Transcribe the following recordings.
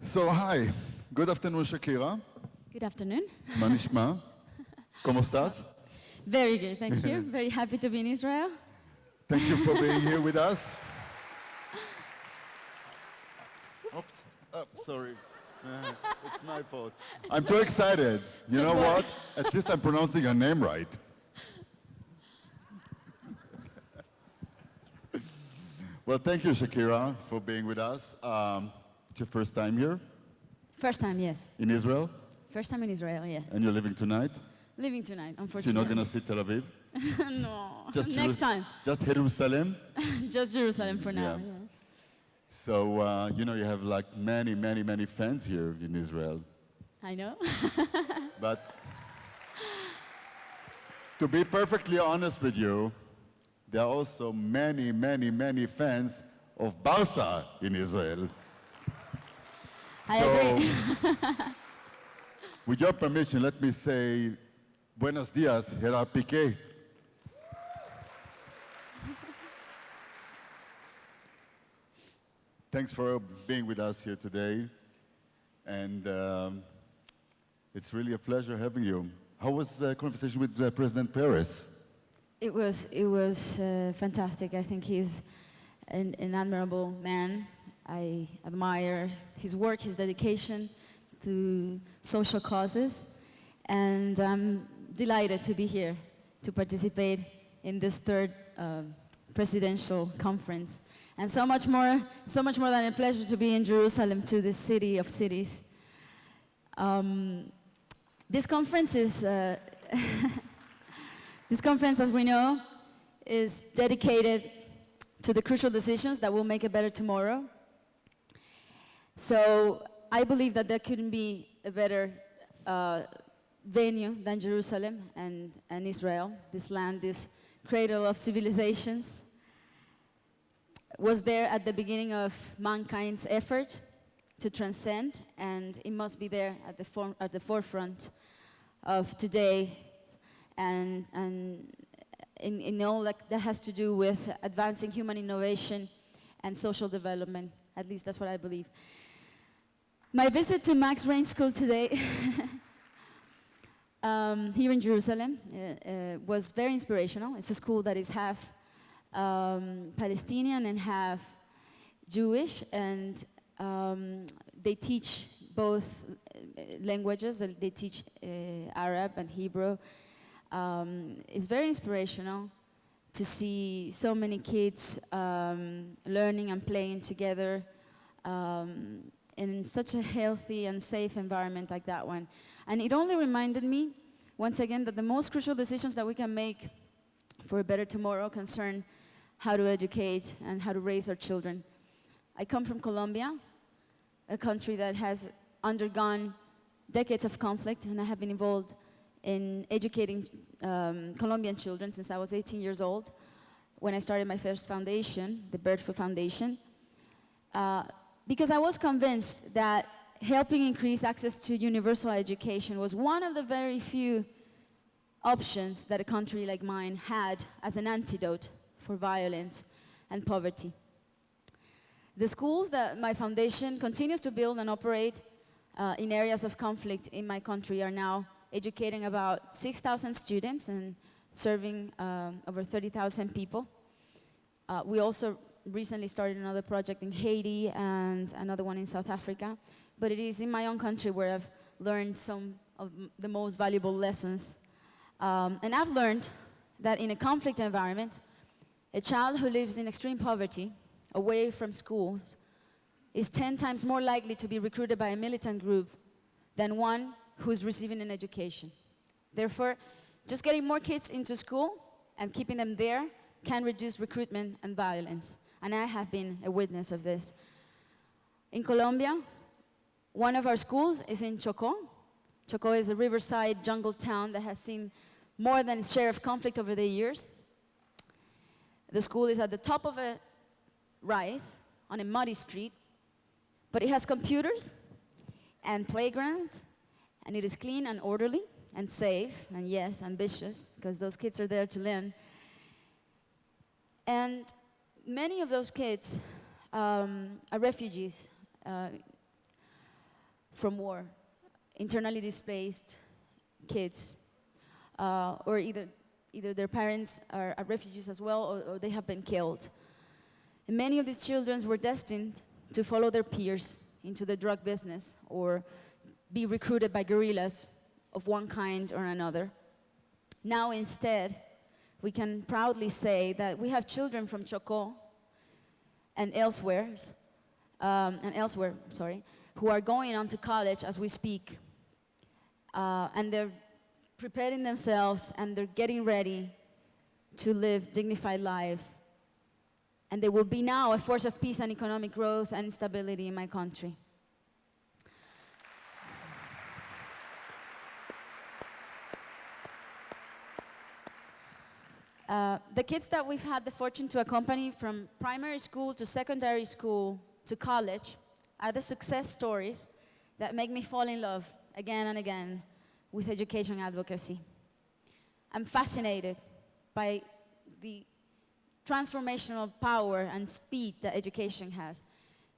So, hi. Good afternoon, Shakira. Good afternoon. מה נשמע? ¿Cómo estás? Very good, thank you. Very happy to be in Israel. Thank you for being here with us. Oops. Oh, sorry. It's my fault. I'm too excited. You know what? At least I'm pronouncing your name right. Well, thank you, Shakira, for being with us. It's your first time here? First time, yes. In Israel? First time in Israel, yeah. And you're living tonight? Living tonight, So unfortunately. you're not going to see Tel Aviv? No, Just next time. Just Jerusalem? Just Jerusalem for now, Yeah. yeah. So, you know, you have like many, many, many fans here in Israel. I know. But to be perfectly honest with you, there are also many, many, many fans of Barca in Israel. I agree. With your permission, let me say, buenos dias, Gerard Piqué. Thanks for being with us here today. And it's really a pleasure having you. How was the conversation with President Peres? It was fantastic. I think he's an admirable man. I admire his work, his dedication to social causes, and I'm delighted to be here to participate in this third presidential conference. And so much more than a pleasure to be in Jerusalem, to the city of cities. This conference is, this conference, as we know, is dedicated to the crucial decisions that will make a better tomorrow. So I believe that there couldn't be a better venue than Jerusalem and Israel, this land, this cradle of civilizations, was there at the beginning of mankind's effort to transcend, and it must be there at the forefront of today, and in all that has to do with advancing human innovation and social development. At least that's what I believe. My visit to Max Rain School today here in Jerusalem was very inspirational. It's a school that is half Palestinian and half Jewish, and they teach both languages. They teach Arab and Hebrew. It's very inspirational to see so many kids learning and playing together in such a healthy and safe environment like that one. And it only reminded me, once again, that the most crucial decisions that we can make for a better tomorrow concern how to educate and how to raise our children. I come from Colombia, a country that has undergone decades of conflict, and I have been involved in educating Colombian children since I was 18 years old, when I started my first foundation, the Bird Food Foundation, because I was convinced that helping increase access to universal education was one of the very few options that a country like mine had as an antidote for violence and poverty. The schools that my foundation continues to build and operate in areas of conflict in my country are now educating about 6,000 students and serving over 30,000 people. We also recently started another project in Haiti and another one in South Africa, but it is in my own country where I've learned some of the most valuable lessons. And I've learned that in a conflict environment, a child who lives in extreme poverty, away from schools, is 10 times more likely to be recruited by a militant group than one who's receiving an education. Therefore, just getting more kids into school and keeping them there can reduce recruitment and violence. And I have been a witness of this. In Colombia, one of our schools is in Chocó. Chocó is a riverside jungle town that has seen more than its share of conflict over the years. The school is at the top of a rise on a muddy street, but it has computers and playgrounds, and it is clean and orderly and safe, and yes, ambitious, because those kids are there to learn. And many of those kids are refugees from war, internally displaced kids, or either their parents are refugees as well, or they have been killed. And many of these children were destined to follow their peers into the drug business or be recruited by guerrillas of one kind or another. Now instead, we can proudly say that we have children from Chocó and elsewhere, who are going on to college as we speak. And they're preparing themselves and they're getting ready to live dignified lives. And they will be now a force of peace and economic growth and stability in my country. The kids that we've had the fortune to accompany from primary school to secondary school to college are the success stories that make me fall in love again and again with education advocacy. I'm fascinated by the transformational power and speed that education has.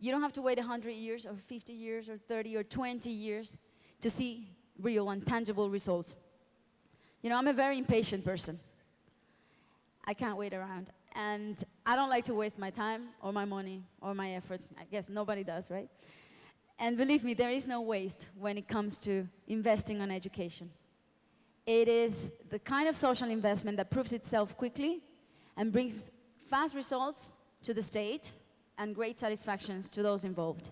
You don't have to wait 100 years or 50 years or 30 or 20 years to see real and tangible results. You know, I'm a very impatient person. I can't wait around. And I don't like to waste my time or my money or my efforts. I guess nobody does, right? And believe me, there is no waste when it comes to investing on education. It is the kind of social investment that proves itself quickly and brings fast results to the state and great satisfactions to those involved.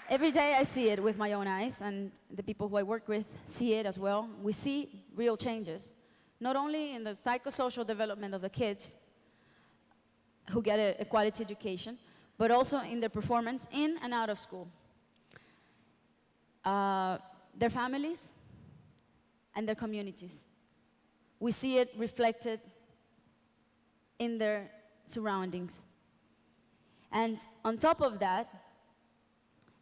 Every day I see it with my own eyes, and the people who I work with see it as well. We see real changes, not only in the psychosocial development of the kids who get a quality education, but also in their performance in and out of school. Their families and their communities. We see it reflected in their surroundings. And on top of that,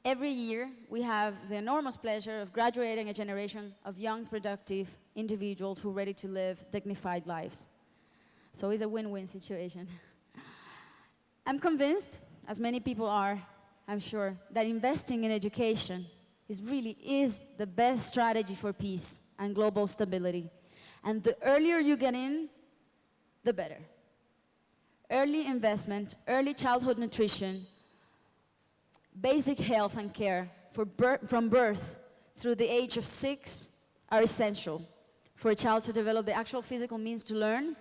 every year, we have the enormous pleasure of graduating a generation of young, productive individuals who are ready to live dignified lives. So it's a win-win situation. I'm convinced, as many people are, I'm sure, that investing in education really is the best strategy for peace and global stability. And the earlier you get in, the better. Early investment, early childhood nutrition, basic health and care from birth through the age of 6 are essential for a child to develop the actual physical means to learn,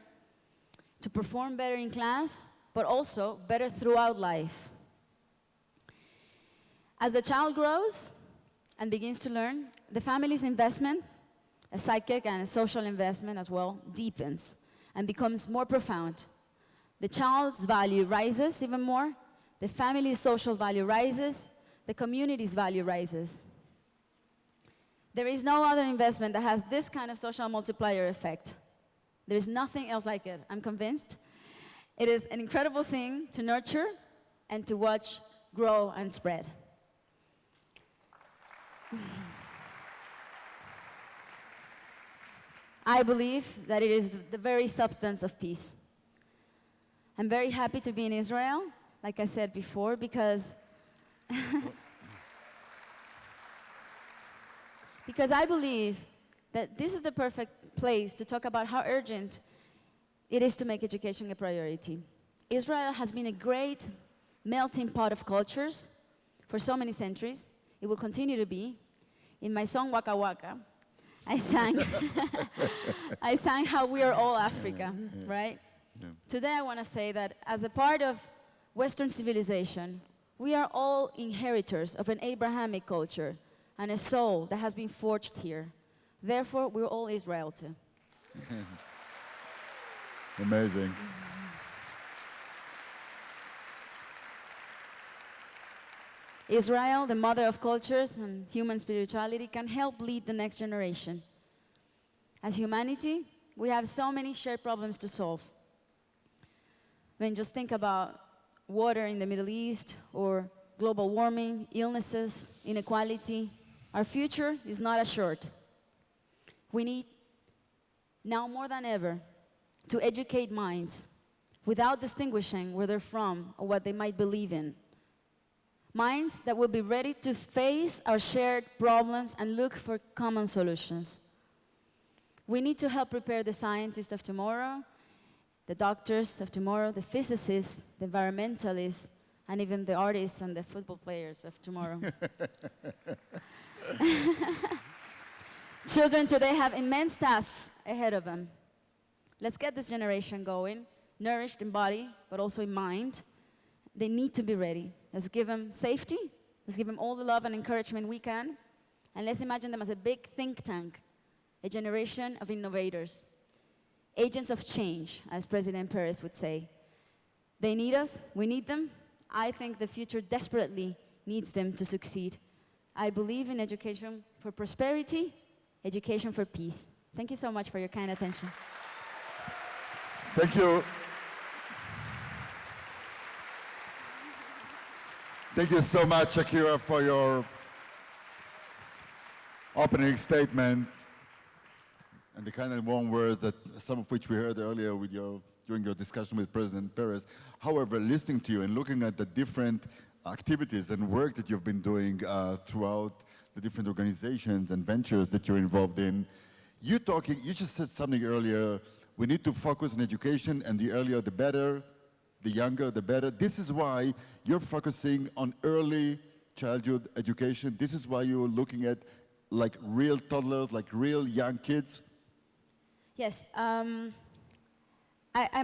to perform better in class, but also better throughout life. As the child grows and begins to learn, the family's investment, a psychic and a social investment as well, deepens and becomes more profound. The child's value rises even more. The family's social value rises, the community's value rises. There is no other investment that has this kind of social multiplier effect. There is nothing else like it, I'm convinced. It is an incredible thing to nurture and to watch grow and spread. I believe that it is the very substance of peace. I'm very happy to be in Israel, like I said before, because I believe that this is the perfect place to talk about how urgent it is to make education a priority. Israel has been a great melting pot of cultures for so many centuries. It will continue to be. In my song Waka Waka, I sang how we are all Africa, right? Yeah. Today I want to say that as a part of Western civilization, we are all inheritors of an Abrahamic culture and a soul that has been forged here. Therefore, we're all Israel too. Amazing. Israel, the mother of cultures and human spirituality, can help lead the next generation. As humanity, we have so many shared problems to solve. I mean, just think about water in the Middle East, or global warming, illnesses, inequality. Our future is not assured. We need, now more than ever, to educate minds, without distinguishing where they're from or what they might believe in. Minds that will be ready to face our shared problems and look for common solutions. We need to help prepare the scientists of tomorrow, the doctors of tomorrow, the physicists, the environmentalists, and even the artists and the football players of tomorrow. Children today have immense tasks ahead of them. Let's get this generation going, nourished in body, but also in mind. They need to be ready. Let's give them safety. Let's give them all the love and encouragement we can. And let's imagine them as a big think tank, a generation of innovators, agents of change, as President Perez would say. They need us. We need them. I think the future desperately needs them to succeed. I believe in education for prosperity, education for peace. Thank you so much for your kind attention. Thank you. Thank you so much, Shakira, for your opening statement and the kind of warm words that some of which we heard earlier with during your discussion with President Perez. However, listening to you and looking at the different activities and work that you've been doing throughout the different organizations and ventures that you're involved in, you just said something earlier, we need to focus on education, and the earlier the better, the younger the better. This is why you're focusing on early childhood education. This is why you're looking at like real toddlers, like real young kids. Yes, I'm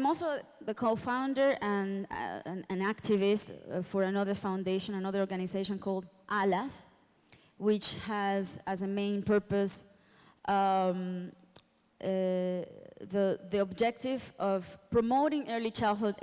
also the co-founder and an activist for another foundation, another organization called ALAS, which has as a main purpose the objective of promoting early childhood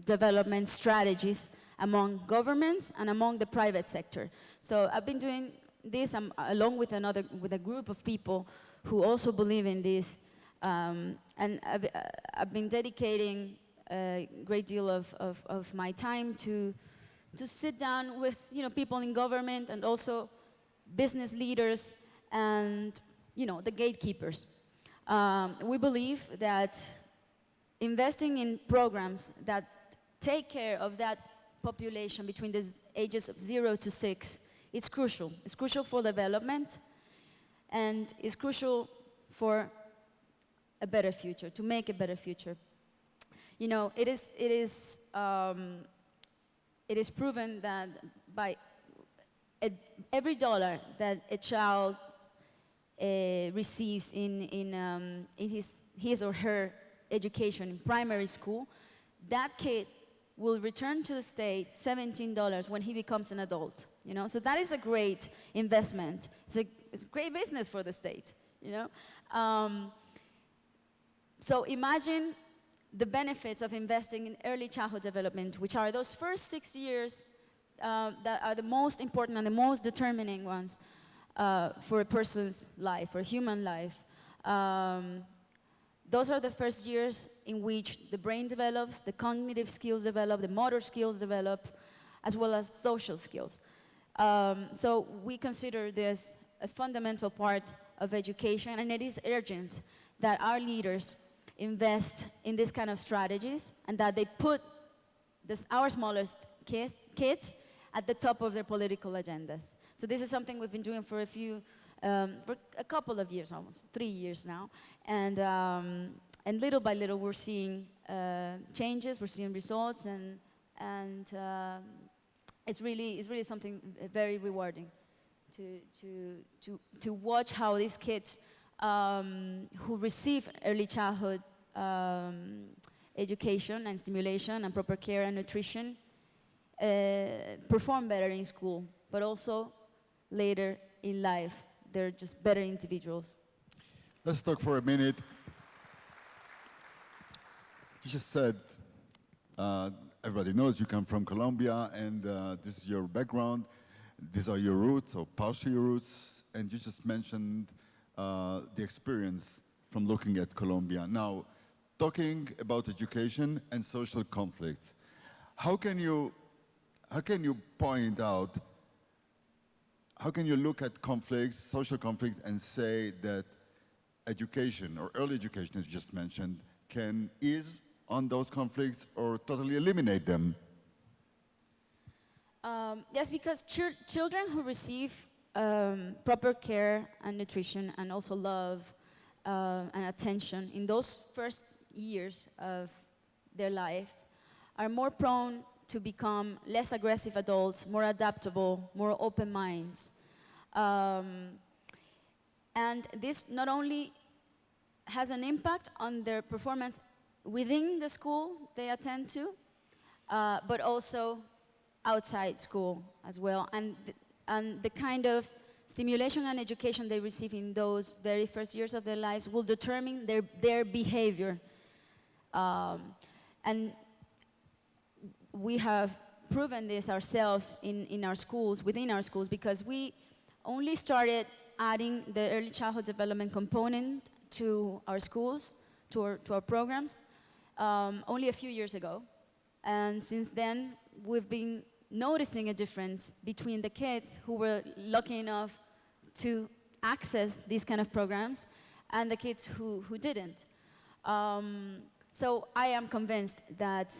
development strategies among governments and among the private sector. So I've been doing this along with a group of people who also believe in this, and I've been dedicating a great deal of my time to sit down with people in government and also business leaders and the gatekeepers. We believe that investing in programs that take care of that population between the ages of 0 to 6 is crucial. It's crucial for development, and it's crucial for a better future, to make a better future. It is proven that by every dollar that a child receives in his or her education in primary school, that kid will return to the state $17 when he becomes an adult. So that is a great investment. It's a great business for the state. So imagine the benefits of investing in early childhood development, which are those first 6 years that are the most important and the most determining ones for a person's life, for a human life. Those are the first years in which the brain develops, the cognitive skills develop, the motor skills develop, as well as social skills. So we consider this a fundamental part of education, and it is urgent that our leaders invest in this kind of strategies and that they put our smallest kids at the top of their political agendas. So this is something we've been doing for a couple of years, almost 3 years now, and little by little we're seeing changes, we're seeing results, and it's really something very rewarding to watch how these kids who receive early childhood education and stimulation and proper care and nutrition perform better in school, but also later in life. They're just better individuals. Let's talk for a minute. You just said, everybody knows you come from Colombia, and this is your background. These are your roots, or partially your roots, and you just mentioned the experience from looking at Colombia. Now, talking about education and social conflicts, how can you point out, how can you look at conflicts, social conflicts, and say that education, or early education as you just mentioned, is on those conflicts or totally eliminate them? Yes, because children who receive proper care and nutrition and also love and attention in those first years of their life are more prone to become less aggressive adults, more adaptable, more open minds. And this not only has an impact on their performance within the school they attend to, but also outside school as well. And the kind of stimulation and education they receive in those very first years of their lives will determine their behavior. And we have proven this ourselves in our schools, within our schools, because we only started adding the early childhood development component to our schools, to our programs, only a few years ago. And since then, we've been noticing a difference between the kids who were lucky enough to access these kind of programs and the kids who didn't. So I am convinced that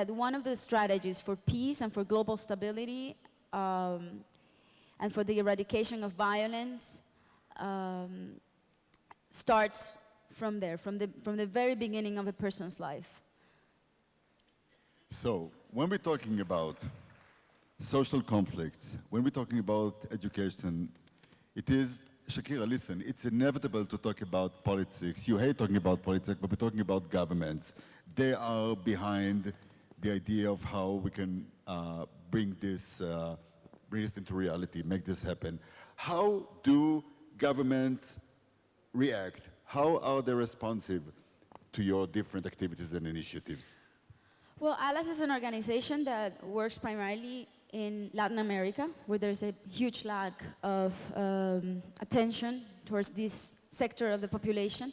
one of the strategies for peace and for global stability and for the eradication of violence starts from there, from the very beginning of a person's life. So, when we're talking about social conflicts, when we're talking about education, it is, Shakira, listen, it's inevitable to talk about politics. You hate talking about politics, but we're talking about governments. They are behind the idea of how we can bring this into reality, make this happen. How do governments react? How are they responsive to your different activities and initiatives? Well, ALAS is an organization that works primarily in Latin America, where there's a huge lack of attention towards this sector of the population.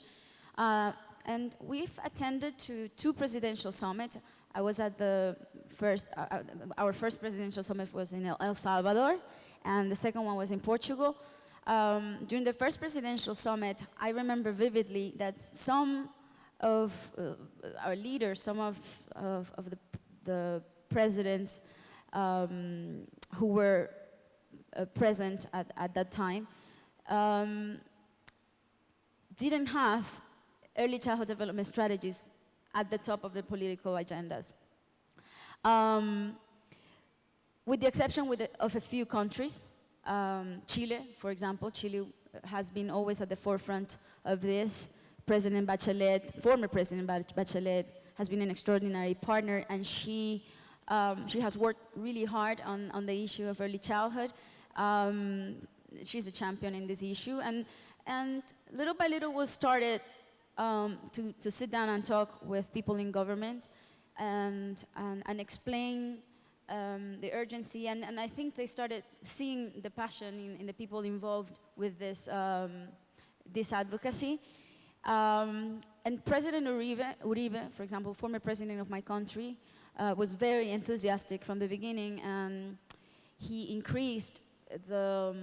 And we've attended to 2 presidential summits. I was at the first, our first presidential summit was in El Salvador, and the second one was in Portugal. During the first presidential summit, I remember vividly that some of our leaders, some of the presidents who were present at that time didn't have early childhood development strategies at the top of their political agendas. With the exception of a few countries, Chile, for example. Chile has been always at the forefront of this. President Bachelet, former President Bachelet, has been an extraordinary partner, and she has worked really hard on the issue of early childhood. She's a champion in this issue, and little by little we started to sit down and talk with people in government and explain the urgency, and I think they started seeing the passion in the people involved with this advocacy. And President Uribe, for example, former president of my country, was very enthusiastic from the beginning, and he increased the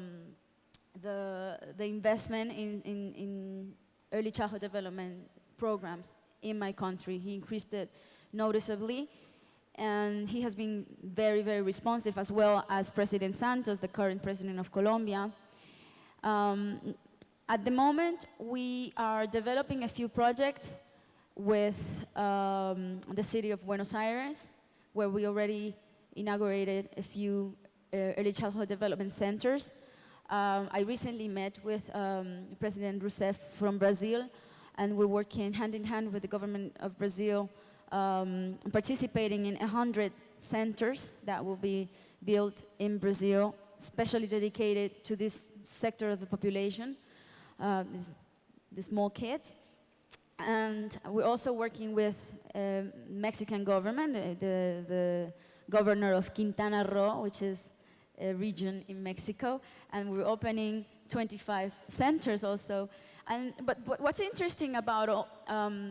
investment in early childhood development programs in my country. He increased it noticeably, and he has been very, very responsive, as well as President Santos, the current president of Colombia. At the moment, we are developing a few projects with the city of Buenos Aires, where we already inaugurated a few early childhood development centers. I recently met with President Rousseff from Brazil, and we're working hand in hand with the government of Brazil, participating in 100 centers that will be built in Brazil, especially dedicated to this sector of the population. The small kids. And we're also working with Mexican government, the governor of Quintana Roo, which is a region in Mexico, and we're opening 25 centers also. But what's interesting about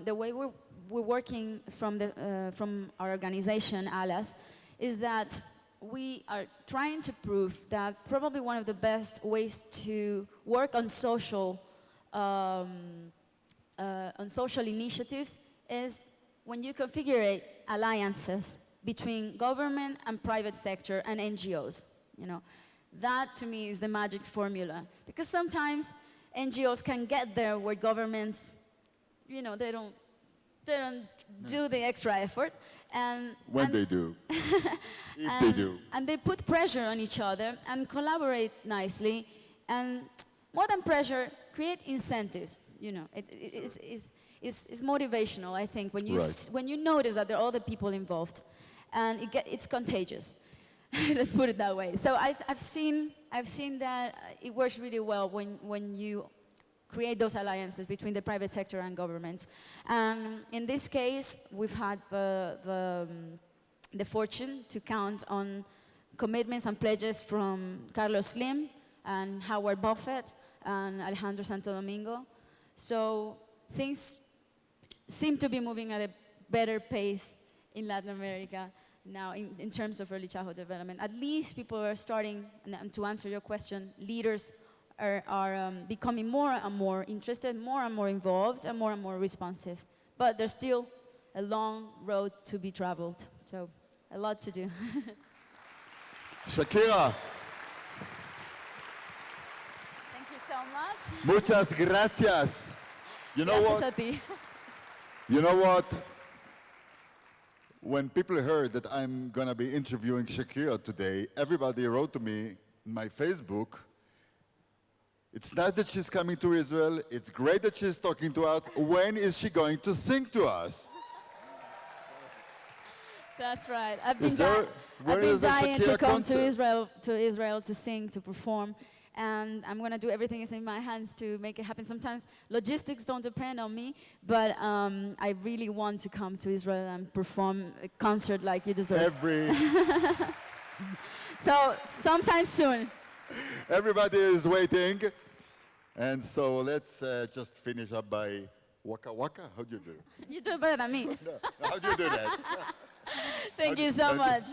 the way we're working from our organization, ALAS, is that we are trying to prove that probably one of the best ways to work on social initiatives is when you configure alliances between government and private sector and NGOs. You know, that to me is the magic formula. Because sometimes NGOs can get there where governments, you know, they don't do the extra effort. When they do. If they do. And they put pressure on each other and collaborate nicely. And more than pressure, create incentives. You know, it's motivational, I think, when you, when you notice that there are other people involved. And it's contagious. Let's put it that way. So I've seen that it works really well when you create those alliances between the private sector and governments. And in this case, we've had the fortune to count on commitments and pledges from Carlos Slim and Howard Buffett and Alejandro Santo Domingo. So things seem to be moving at a better pace in Latin America now in terms of early childhood development. At least people are starting, and to answer your question, leaders are becoming more and more interested, more and more involved, and more responsive. But there's still a long road to be traveled, so a lot to do. Shakira. Thank you so much. Muchas gracias. You know Gracias what? a ti. You know what? When people heard that I'm going to be interviewing Shakira today, everybody wrote to me in my Facebook, it's nice that she's coming to Israel. It's great that she's talking to us. When is she going to sing to us? That's right. I've Is been, there- where I've been is the dying to Shakira come concert? to Israel to sing, to perform. And I'm going to do everything that's in my hands to make it happen. Sometimes logistics don't depend on me, but I really want to come to Israel and perform a concert like you deserve. So sometime soon. Everybody is waiting. And so let's just finish up by Waka Waka. How do you do it? You do it better than me. No, how do you do that? Thank you so much.